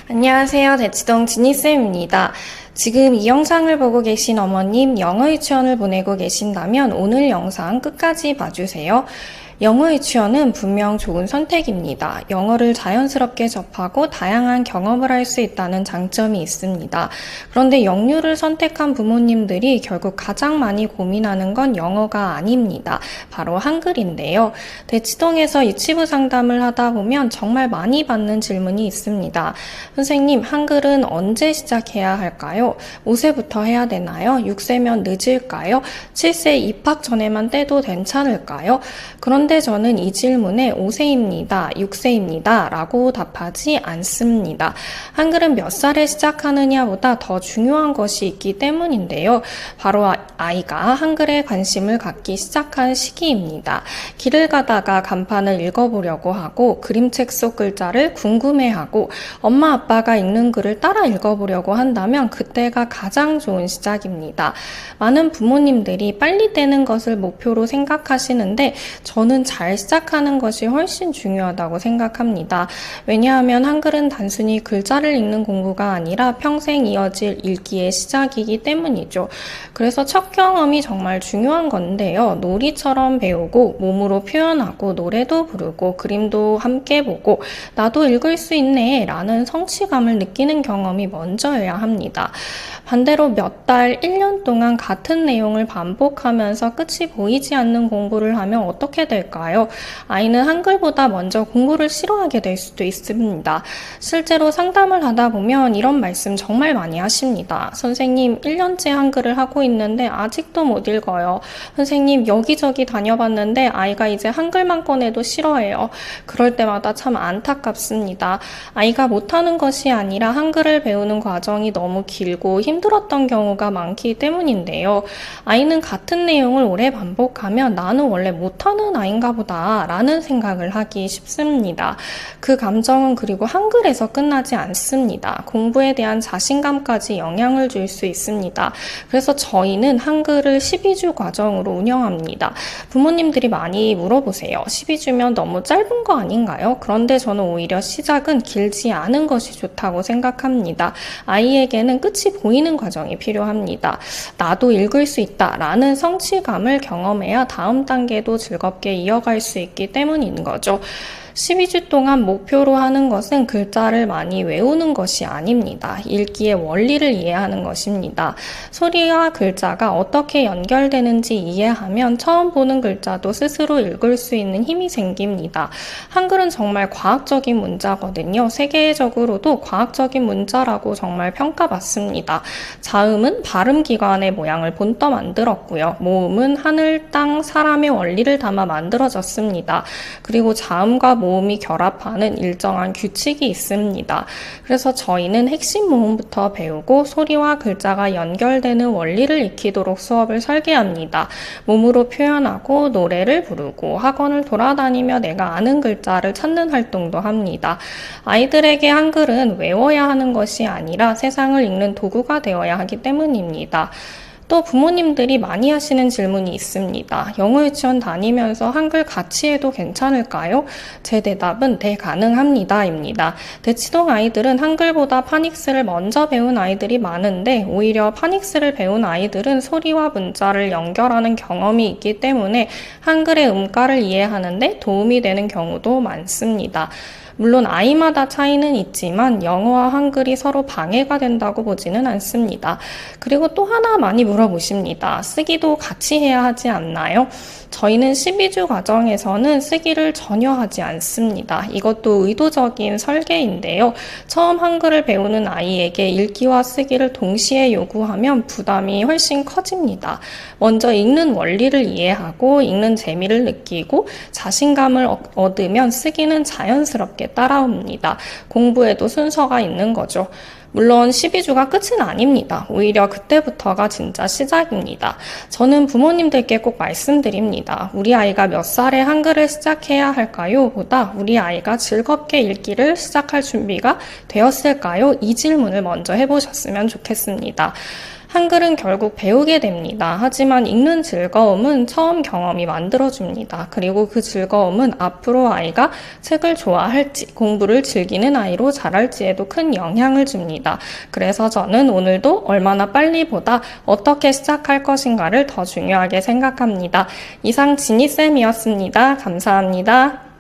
안녕하세요. 대치동 지니쌤입니다. 지금 이 영상을 보고 계신 어머님 영어 유치원을 보내고 계신다면 오늘 영상 끝까지 봐주세요. 영어 유치원은 분명 좋은 선택입니다. 영어를 자연스럽게 접하고 다양한 경험을 할 수 있다는 장점이 있습니다. 그런데 영유를 선택한 부모님들이 결국 가장 많이 고민하는 건 영어가 아닙니다. 바로 한글인데요. 대치동에서 유치부 상담을 하다 보면 정말 많이 받는 질문이 있습니다. 선생님, 한글은 언제 시작해야 할까요? 5세부터 해야 되나요? 6세면 늦을까요? 7세 입학 전에만 떼도 괜찮을까요? 그런데 저는 이 질문에 5세입니다, 6세입니다 라고 답하지 않습니다. 한글은 몇 살에 시작하느냐보다 더 중요한 것이 있기 때문인데요. 바로 아이가 한글에 관심을 갖기 시작한 시기입니다. 길을 가다가 간판을 읽어보려고 하고 그림책 속 글자를 궁금해하고 엄마 아빠가 읽는 글을 따라 읽어보려고 한다면 그때가 가장 좋은 시작입니다. 많은 부모님들이 빨리 떼는 것을 목표로 생각하시는데 저는 잘 시작하는 것이 훨씬 중요하다고 생각합니다. 왜냐하면 한글은 단순히 글자를 읽는 공부가 아니라 평생 이어질 읽기의 시작이기 때문이죠. 그래서 첫 경험이 정말 중요한 건데요. 놀이처럼 배우고 몸으로 표현하고 노래도 부르고 그림도 함께 보고 나도 읽을 수 있네 라는 성취감을 느끼는 경험이 먼저여야 합니다. 반대로 몇 달, 1년 동안 같은 내용을 반복하면서 끝이 보이지 않는 공부를 하면 어떻게 될까요? 아이는 한글보다 먼저 공부를 싫어하게 될 수도 있습니다. 실제로 상담을 하다 보면 이런 말씀 정말 많이 하십니다. 선생님, 1년째 한글을 하고 있는데 아직도 못 읽어요. 선생님, 여기저기 다녀봤는데 아이가 이제 한글만 꺼내도 싫어해요. 그럴 때마다 참 안타깝습니다. 아이가 못하는 것이 아니라 한글을 배우는 과정이 너무 길고 힘들었던 경우가 많기 때문인데요. 아이는 같은 내용을 오래 반복하면 나는 원래 못하는 아이인가 보다 라는 생각을 하기 쉽습니다. 그 감정은 그리고 한글에서 끝나지 않습니다. 공부에 대한 자신감까지 영향을 줄 수 있습니다. 그래서 저희는 한글을 12주 과정으로 운영합니다. 부모님들이 많이 물어보세요. 12주면 너무 짧은 거 아닌가요? 그런데 저는 오히려 시작은 길지 않은 것이 좋다고 생각합니다. 아이에게는 끝이 보이는 과정이 필요합니다. 나도 읽을 수 있다 라는 성취감을 경험해야 다음 단계도 즐겁게 이어갈 수 있기 때문인 거죠. 12주 동안 목표로 하는 것은 글자를 많이 외우는 것이 아닙니다. 읽기의 원리를 이해하는 것입니다. 소리와 글자가 어떻게 연결되는지 이해하면 처음 보는 글자도 스스로 읽을 수 있는 힘이 생깁니다. 한글은 정말 과학적인 문자거든요. 세계적으로도 과학적인 문자라고 정말 평가받습니다. 자음은 발음기관의 모양을 본떠 만들었고요. 모음은 하늘, 땅, 사람의 원리를 담아 만들어졌습니다. 그리고 자음과 모음이 결합하는 일정한 규칙이 있습니다. 그래서 저희는 핵심 모음부터 배우고 소리와 글자가 연결되는 원리를 익히도록 수업을 설계합니다. 몸으로 표현하고 노래를 부르고 학원을 돌아다니며 내가 아는 글자를 찾는 활동도 합니다. 아이들에게 한글은 외워야 하는 것이 아니라 세상을 읽는 도구가 되어야 하기 때문입니다. 또 부모님들이 많이 하시는 질문이 있습니다. 영어 유치원 다니면서 한글 같이 해도 괜찮을까요? 제 대답은 네, 가능합니다 입니다. 대치동 아이들은 한글보다 파닉스를 먼저 배운 아이들이 많은데 오히려 파닉스를 배운 아이들은 소리와 문자를 연결하는 경험이 있기 때문에 한글의 음가를 이해하는데 도움이 되는 경우도 많습니다. 물론 아이마다 차이는 있지만 영어와 한글이 서로 방해가 된다고 보지는 않습니다. 그리고 또 하나 많이 물어보십니다. 쓰기도 같이 해야 하지 않나요? 저희는 12주 과정에서는 쓰기를 전혀 하지 않습니다. 이것도 의도적인 설계인데요. 처음 한글을 배우는 아이에게 읽기와 쓰기를 동시에 요구하면 부담이 훨씬 커집니다. 먼저 읽는 원리를 이해하고 읽는 재미를 느끼고 자신감을 얻으면 쓰기는 자연스럽게 따라옵니다. 공부에도 순서가 있는 거죠. 물론 12주가 끝은 아닙니다. 오히려 그때부터가 진짜 시작입니다. 저는 부모님들께 꼭 말씀드립니다. 우리 아이가 몇 살에 한글을 시작해야 할까요? 보다 우리 아이가 즐겁게 읽기를 시작할 준비가 되었을까요? 이 질문을 먼저 해보셨으면 좋겠습니다. 한글은 결국 배우게 됩니다. 하지만 읽는 즐거움은 처음 경험이 만들어줍니다. 그리고 그 즐거움은 앞으로 아이가 책을 좋아할지, 공부를 즐기는 아이로 자랄지에도 큰 영향을 줍니다. 그래서 저는 오늘도 얼마나 빨리보다 어떻게 시작할 것인가를 더 중요하게 생각합니다. 이상 지니쌤이었습니다. 감사합니다.